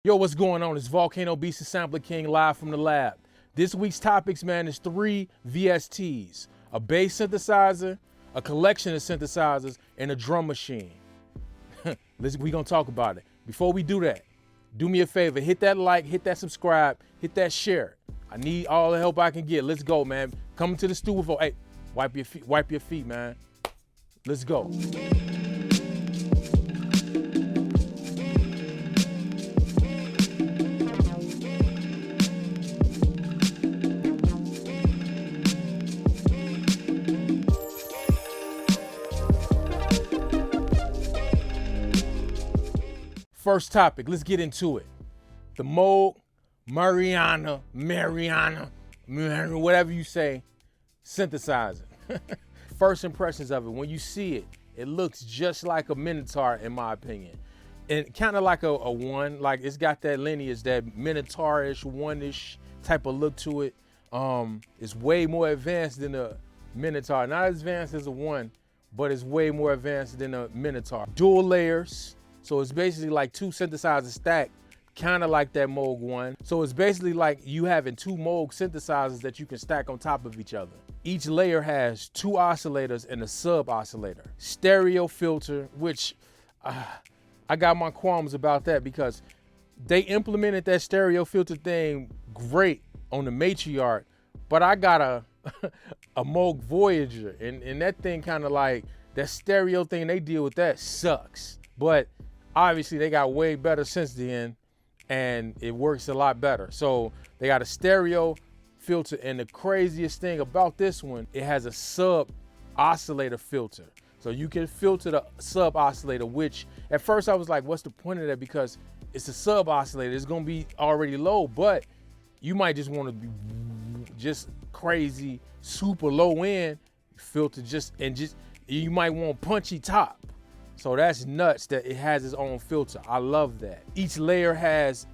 Yo, what's going on? It's VolcanoBeats and Sampler King live from the lab. This week's topics, man, is 3 VSTs. A bass synthesizer, a collection of synthesizers, and a drum machine. We gonna talk about it. Before we do that, do me a favor, hit that like, hit that subscribe, hit that share. I need all the help I can get. Let's go, man. Coming to the studio. Hey, wipe your feet, man. Let's go. First topic, let's get into it. The Moog Mariana, whatever you say, synthesizer. First impressions of it, when you see it, it looks just like a Minotaur in my opinion. And kind of like a one, like it's got that lineage, that Minotaur-ish, one-ish type of look to it. It's way more advanced than a Minotaur. Not as advanced as a one, but it's way more advanced than a Minotaur. Dual layers. So it's basically like 2 synthesizers stacked, kind of like that Moog one. So it's basically like you having 2 Moog synthesizers that you can stack on top of each other. Each layer has 2 oscillators and a sub oscillator. Stereo filter, which I got my qualms about that because they implemented that stereo filter thing great on the Matriarch, but I got a Moog Voyager and that thing kind of like, that stereo thing they deal with that sucks. But obviously they got way better since then and it works a lot better. So they got a stereo filter, and the craziest thing about this one, it has a sub oscillator filter. So you can filter the sub oscillator, which at first I was like, what's the point of that? Because it's a sub oscillator, it's gonna be already low, but you might just wanna be just crazy, super low end filter, you might want punchy top. So that's nuts that it has its own filter. I love that. Each layer has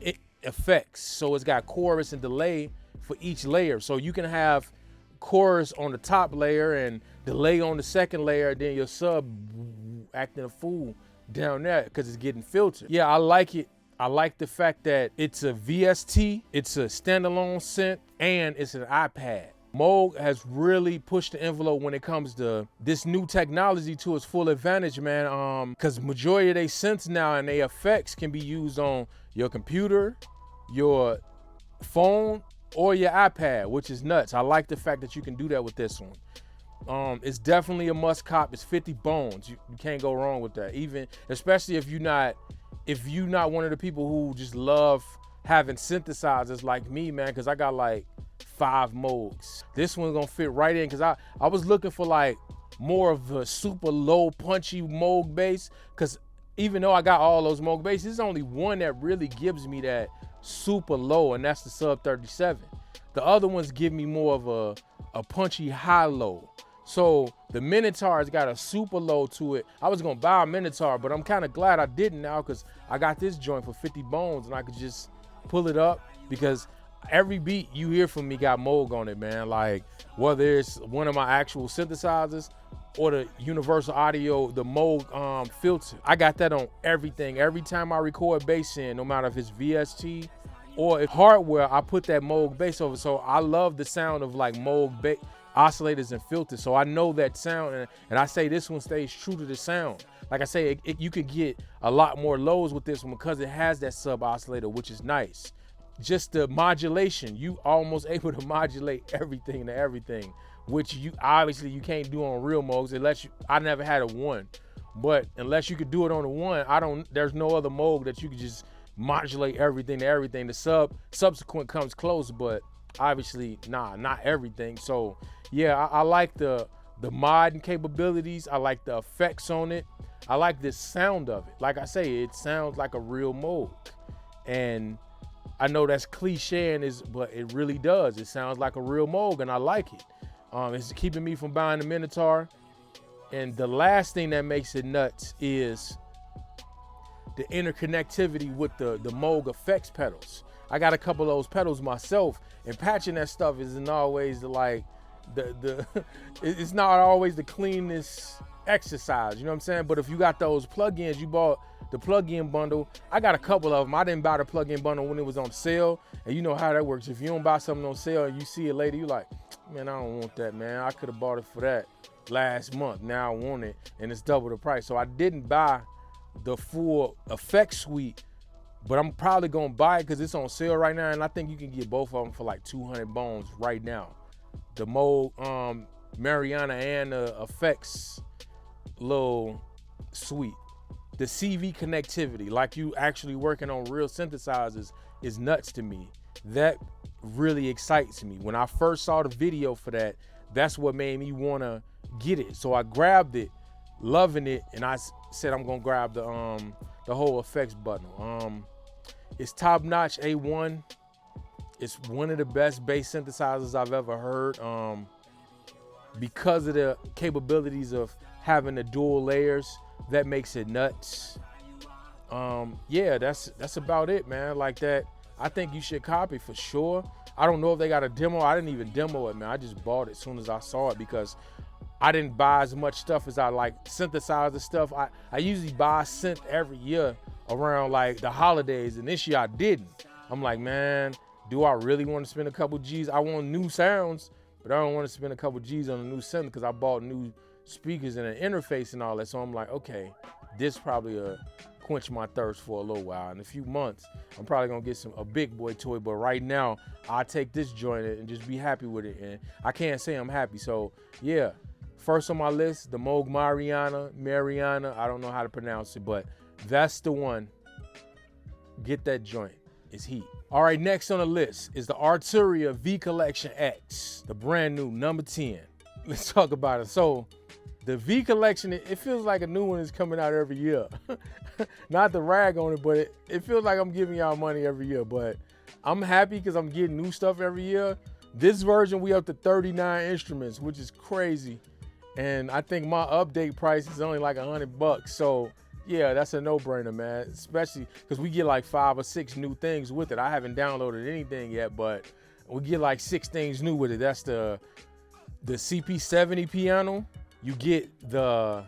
effects. So it's got chorus and delay for each layer. So you can have chorus on the top layer and delay on the second layer, then your sub acting a fool down there because it's getting filtered. Yeah, I like it. I like the fact that it's a VST, it's a standalone synth, and it's an iPad. Moog has really pushed the envelope when it comes to this new technology to its full advantage, man. Because majority of their synths now and their effects can be used on your computer, your phone, or your iPad, which is nuts. I like the fact that you can do that with this one. It's definitely a must cop. It's 50 bones. You can't go wrong with that. Even, especially if you're not one of the people who just love having synthesizers like me, man, because I got like 5 Moogs. This one's gonna fit right in because I was looking for like more of a super low punchy Moog bass, because even though I got all those Moog basses, there's only one that really gives me that super low, and that's the Sub 37. The other ones give me more of a punchy high low. So the Minotaur's got a super low to it. I was gonna buy a Minotaur, but I'm kind of glad I didn't now because I got this joint for 50 bones and I could just pull it up, because every beat you hear from me got Moog on it, man. Like whether it's one of my actual synthesizers or the Universal Audio, the Moog filter, I got that on everything. Every time I record bass in, no matter if it's VST or if hardware, I put that Moog bass over. So I love the sound of like Moog oscillators and filters. So I know that sound, and I say this one stays true to the sound. Like I say, you could get a lot more lows with this one because it has that sub oscillator, which is nice. Just the modulation, you almost able to modulate everything to everything, which you obviously you can't do on real Moogs unless I never had a one, but unless you could do it on the one, there's no other Moog that you could just modulate everything to everything. The subsequent comes close, but obviously not everything. So yeah, I like the modding capabilities. I like the effects on it. I like the sound of it. Like I say, it sounds like a real Moog, and I know that's cliche, but it really does. It sounds like a real Moog, and I like it. It's keeping me from buying the Minotaur. And the last thing that makes it nuts is the interconnectivity with the Moog effects pedals. I got a couple of those pedals myself, and patching that stuff isn't always it's not always the cleanest exercise, you know what I'm saying? But if you got those plugins, you bought the plug-in bundle. I got a couple of them. I didn't buy the plug-in bundle when it was on sale. And you know how that works. If you don't buy something on sale and you see it later, you like, man, I don't want that, man. I could have bought it for that last month. Now I want it, and it's double the price. So I didn't buy the full effect suite, but I'm probably gonna buy it because it's on sale right now, and I think you can get both of them for like 200 bones right now. The Moog Mariana and the effects little suite. The CV connectivity, like you actually working on real synthesizers, is nuts to me. That really excites me. When I first saw the video for that, that's what made me wanna get it. So I grabbed it, loving it, and I said I'm gonna grab the whole effects bundle. It's top notch A1. It's one of the best bass synthesizers I've ever heard. Because of the capabilities of having the dual layers, that makes it nuts. Yeah, that's about it, man. Like that, I think you should copy for sure. I don't know if they got a demo. I didn't even demo it, man. I just bought it as soon as I saw it because I didn't buy as much stuff as I like synthesizer stuff. I usually buy synth every year around like the holidays, and this year I didn't. I'm like, man, do I really want to spend a couple G's? I want new sounds, but I don't want to spend a couple G's on a new synth because I bought new speakers and an interface and all that. So I'm like, okay, this probably quench my thirst for a little while. In a few months, I'm probably gonna get a big boy toy, but right now I'll take this joint and just be happy with it. And I can't say I'm happy. So yeah, first on my list, the Moog Mariana, I don't know how to pronounce it, but that's the one. Get that joint, it's heat. All right, next on the list is the Arturia V Collection X, the brand new number 10. Let's talk about it. So the V Collection, it feels like a new one is coming out every year. Not to rag on it, but it feels like I'm giving y'all money every year. But I'm happy because I'm getting new stuff every year. This version, we up to 39 instruments, which is crazy. And I think my update price is only like $100. So yeah, that's a no-brainer, man. Especially because we get like 5 or 6 new things with it. I haven't downloaded anything yet, but we get like 6 things new with it. That's the CP70 piano. You get the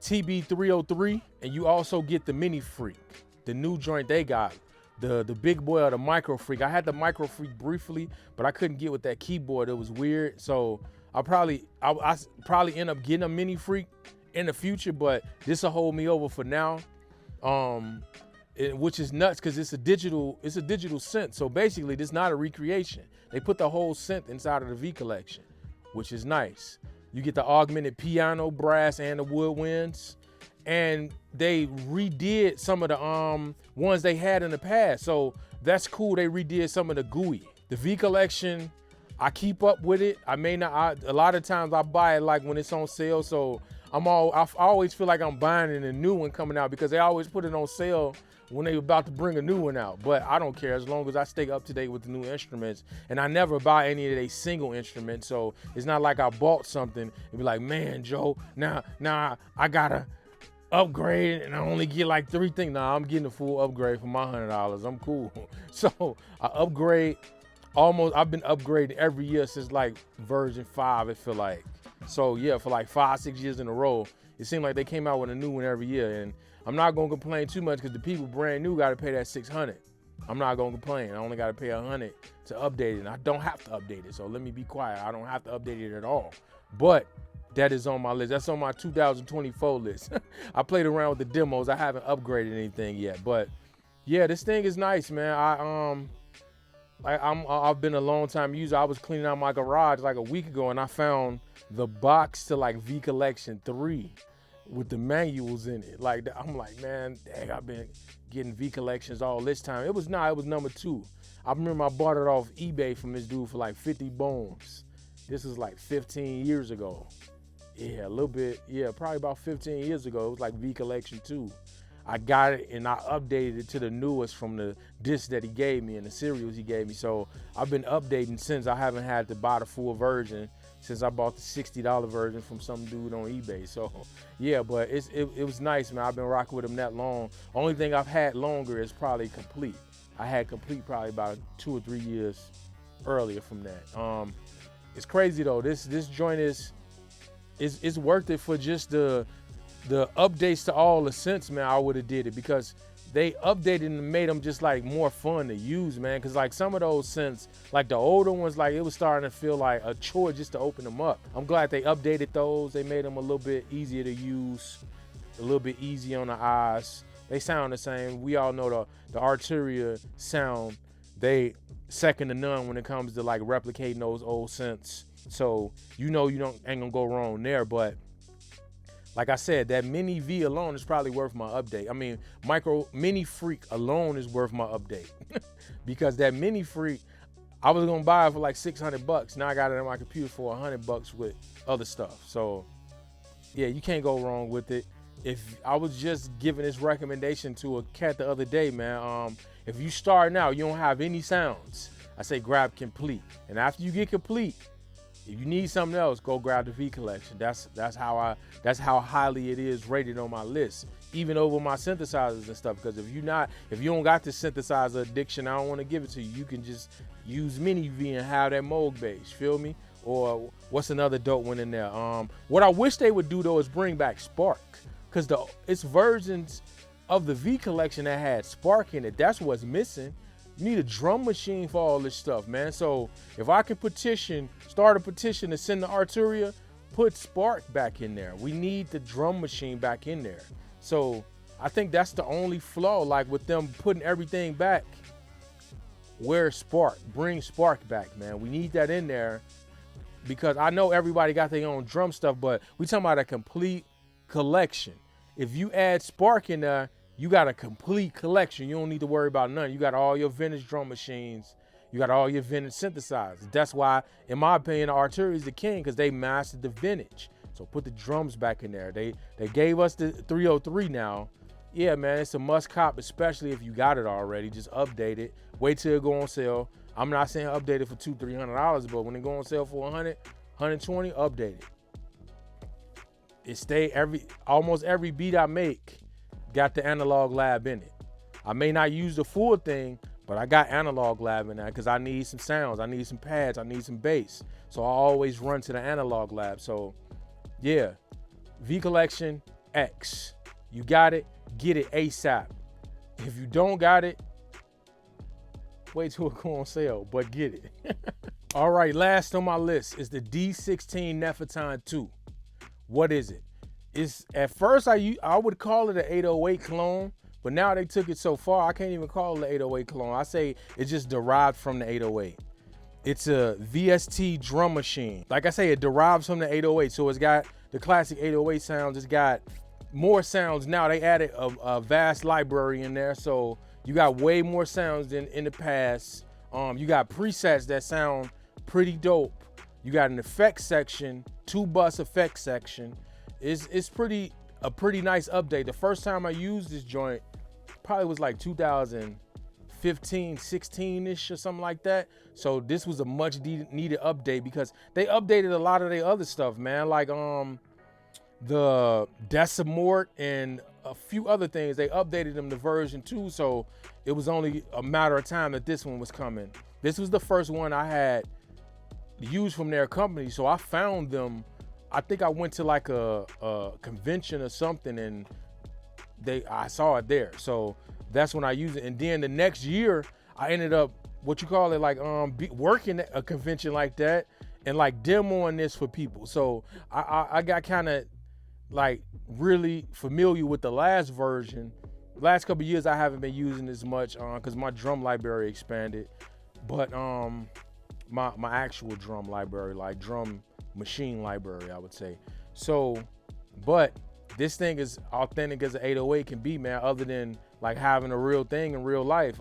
TB303, and you also get the Mini Freak, the new joint they got. The big boy or the Micro Freak. I had the Micro Freak briefly, but I couldn't get with that keyboard. It was weird. So I probably end up getting a Mini Freak in the future, but this will hold me over for now. Which is nuts because it's a digital synth. So basically, this is not a recreation. They put the whole synth inside of the V Collection, which is nice. You get the augmented piano, brass, and the woodwinds. And they redid some of the ones they had in the past. So that's cool. They redid some of the GUI. The V Collection, I keep up with it. I may not. A lot of times I buy it like when it's on sale. So I always feel like I'm buying a new one coming out because they always put it on sale when they about to bring a new one out. But I don't care as long as I stay up to date with the new instruments. And I never buy any of their single instruments. So it's not like I bought something and be like, man, Joe, now I gotta upgrade and I only get like 3 things. Nah, I'm getting a full upgrade for my $100. I'm cool. So I upgrade I've been upgrading every year since like version 5, it feel like. So yeah, for like 5-6 years in a row, it seemed like they came out with a new one every year. And I'm not gonna complain too much because the people brand new gotta pay that $600. I'm not gonna complain. I only gotta pay $100 to update it. And I don't have to update it. So let me be quiet. I don't have to update it at all. But that is on my list. That's on my 2024 list. I played around with the demos. I haven't upgraded anything yet. But yeah, this thing is nice, man. I've been a long time user. I was cleaning out my garage like a week ago and I found the box to like V Collection 3 with the manuals in it. Like, I'm like, man, dang, I've been getting V Collections all this time. It was number 2. I remember I bought it off eBay from this dude for like 50 bones. This was like 15 years ago. Yeah, a little bit. Yeah, probably about 15 years ago. It was like V Collection 2. I got it and I updated it to the newest from the disc that he gave me and the serials he gave me. So I've been updating since. I haven't had to buy the full version since I bought the $60 version from some dude on eBay. So yeah, but it was nice, man. I've been rocking with him that long. Only thing I've had longer is probably Complete. I had Complete probably about 2 or 3 years earlier from that. It's crazy though. This joint is worth it for just the the updates to all the synths, man, I would have did it, because they updated and made them just like more fun to use, man. Cause like some of those synths, like the older ones, like it was starting to feel like a chore just to open them up. I'm glad they updated those. They made them a little bit easier to use, a little bit easier on the eyes. They sound the same. We all know the Arturia sound, they second to none when it comes to like replicating those old synths. So you know you ain't gonna go wrong there. But like I said, that Mini V alone is probably worth my update. I mean, Mini Freak alone is worth my update. Because that Mini Freak, I was gonna buy it for like 600 bucks. Now I got it on my computer for 100 bucks with other stuff. So yeah, you can't go wrong with it. If I was just giving this recommendation to a cat the other day, man, if you starting out, you don't have any sounds, I say grab Complete. And after you get Complete, if you need something else, go grab the V Collection. That's how highly it is rated on my list, even over my synthesizers and stuff. Because if you don't got this synthesizer addiction, I don't want to give it to you. You can just use Mini V and have that Moog bass. Feel me? Or what's another dope one in there? What I wish they would do though is bring back Spark, because it's versions of the V Collection that had Spark in it. That's what's missing. You need a drum machine for all this stuff, man. So if I can start a petition to send the Arturia, put Spark back in there. We need the drum machine back in there. So I think that's the only flaw, like with them putting everything back. Where's Spark? Bring Spark back, man. We need that in there, because I know everybody got their own drum stuff, but we talking about a complete collection. If you add Spark in there, you got a complete collection. You don't need to worry about none. You got all your vintage drum machines. You got all your vintage synthesizers. That's why, in my opinion, the Arturia is the king, because they mastered the vintage. So put the drums back in there. They gave us the 303 now. Yeah, man, it's a must cop, especially if you got it already. Just update it. Wait till it go on sale. I'm not saying update it for $200-300, but when it go on sale for 100, 120, update it. Almost every beat I make got the Analog Lab in it. I may not use the full thing, but I got Analog Lab in there because I need some sounds, I need some pads, I need some bass. So I always run to the Analog Lab. So yeah, V Collection X. You got it, get it ASAP. If you don't got it, wait till it go on sale, but get it. All right, last on my list is the D16 Nepheton 2. What is it? It's, at first I would call it an 808 clone, but now they took it so far I can't even call it an 808 clone. I say it's just derived from the 808. It's a VST drum machine. Like I say, it derives from the 808, so it's got the classic 808 sounds. It's got more sounds now. They added a vast library in there, so you got way more sounds than in the past. You got presets that sound pretty dope. You got an effects section, 2-bus effects section. It's a pretty nice update. The first time I used this joint probably was like 2015, 16-ish or something like that. So this was a much needed update, because they updated a lot of their other stuff, man. Like the Decimort and a few other things. They updated them to version 2, so it was only a matter of time that this one was coming. This was the first one I had used from their company, so I found them. I think I went to like a convention or something, and I saw it there. So that's when I used it. And then the next year, I ended up, working at a convention like that and like demoing this for people. So I got kind of like really familiar with the last version. Last couple of years, I haven't been using as much because my drum library expanded. But my actual drum library, like drum machine library, I would say. So, but this thing is authentic as an 808 can be, man, other than like having a real thing in real life.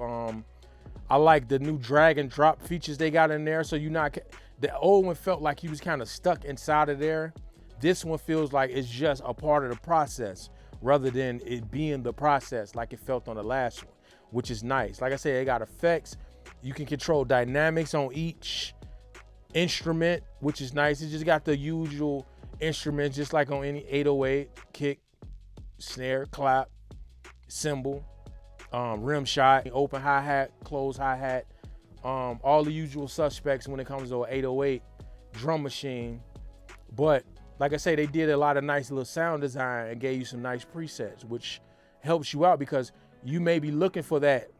I like the new drag and drop features they got in there. So the old one felt like he was kind of stuck inside of there. This one feels like it's just a part of the process rather than it being the process like it felt on the last one, which is nice. Like I said, they got effects. You can control dynamics on each instrument, which is nice. It just got the usual instruments, just like on any 808, kick, snare, clap, cymbal, rim shot, open hi-hat, close hi-hat, all the usual suspects when it comes to an 808 drum machine. But like I say, they did a lot of nice little sound design and gave you some nice presets, which helps you out because you may be looking for that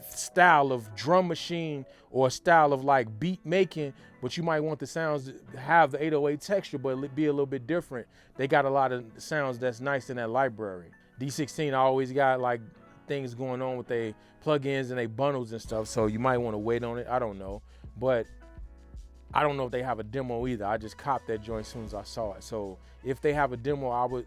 style of drum machine or a style of like beat making, but you might want the sounds to have the 808 texture, but it be a little bit different. They got a lot of sounds that's nice in that library. D16 always got like things going on with their plugins and their bundles and stuff, so you might want to wait on it. I don't know, but I don't know if they have a demo either. I just copped that joint as soon as I saw it. So if they have a demo, I would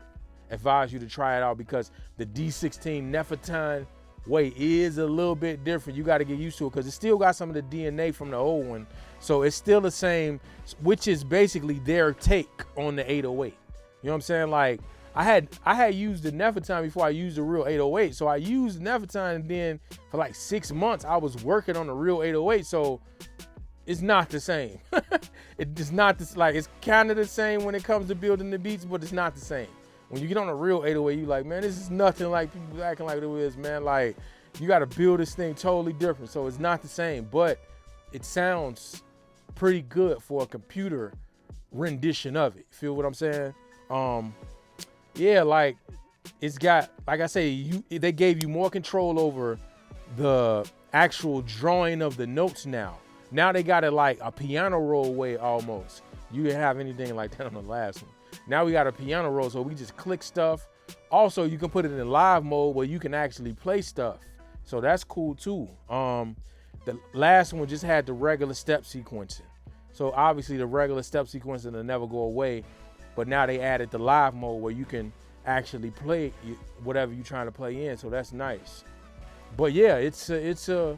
advise you to try it out because the D16 Nepheton way is a little bit different. You got to get used to it because it still got some of the DNA from the old one. So it's still the same, which is basically their take on the 808. You know what I'm saying? Like I had used the Nepheton before I used the real 808. So I used the Nepheton and then for like 6 months I was working on the real 808. So it's not the same. It's not this, like it's kind of the same when it comes to building the beats, but it's not the same. When you get on a real 808, you like, man, this is nothing like people acting like it is, man. Like you got to build this thing totally different. So it's not the same, but it sounds pretty good for a computer rendition of it. Feel what I'm saying? Yeah, like it's got, like I say, they gave you more control over the actual drawing of the notes now. Now they got it like a piano roll way almost. You didn't have anything like that on the last one. Now we got a piano roll, so we just click stuff. Also, you can put it in live mode where you can actually play stuff. So that's cool too. The last one just had the regular step sequencing. So obviously the regular step sequencing will never go away, but now they added the live mode where you can actually play whatever you're trying to play in. So that's nice. But yeah, it's a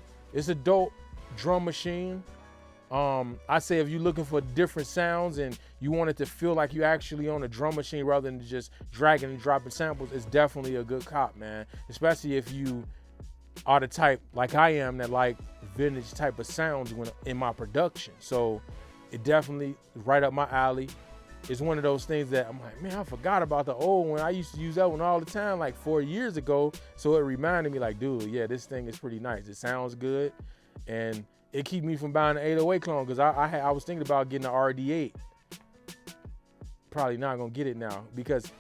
dope drum machine. I say if you're looking for different sounds and you want it to feel like you actually on a drum machine rather than just dragging and dropping samples, it's definitely a good cop, man. Especially if you are the type like I am that like vintage type of sounds when in my production. So it definitely is right up my alley. It's one of those things that I'm like, man, I forgot about the old one. I used to use that one all the time like 4 years ago. So it reminded me like, dude, yeah, this thing is pretty nice. It sounds good. And it keeps me from buying an 808 clone because I was thinking about getting an RD8. Probably not gonna get it now because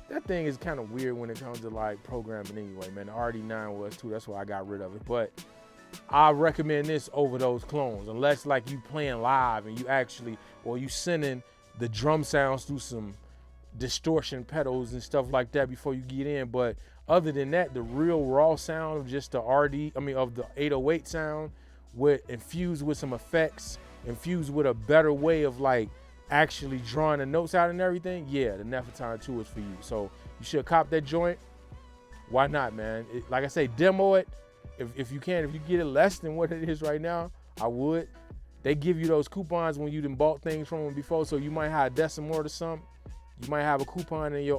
that thing is kind of weird when it comes to like programming anyway, man. The RD9 was too, that's why I got rid of it. But I recommend this over those clones unless like you playing live and you actually, or you sending the drum sounds through some distortion pedals and stuff like that before you get in. But other than that, the real raw sound of just the of the 808 sound, infused with some effects, infused with a better way of like actually drawing the notes out and everything, yeah, the Nepheton 2 is for you. So you should cop that joint. Why not, man? Like I say, demo it if you can. If you get it less than what it is right now, I would. They give you those coupons when you done bought things from them before, so you might have a decimal or something. You might have a coupon in your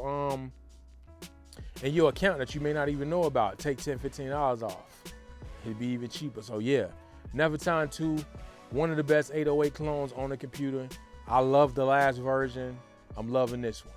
account that you may not even know about. Take $10-15 off. It'd be even cheaper. So yeah, Nepheton 2, one of the best 808 clones on the computer. I love the last version. I'm loving this one.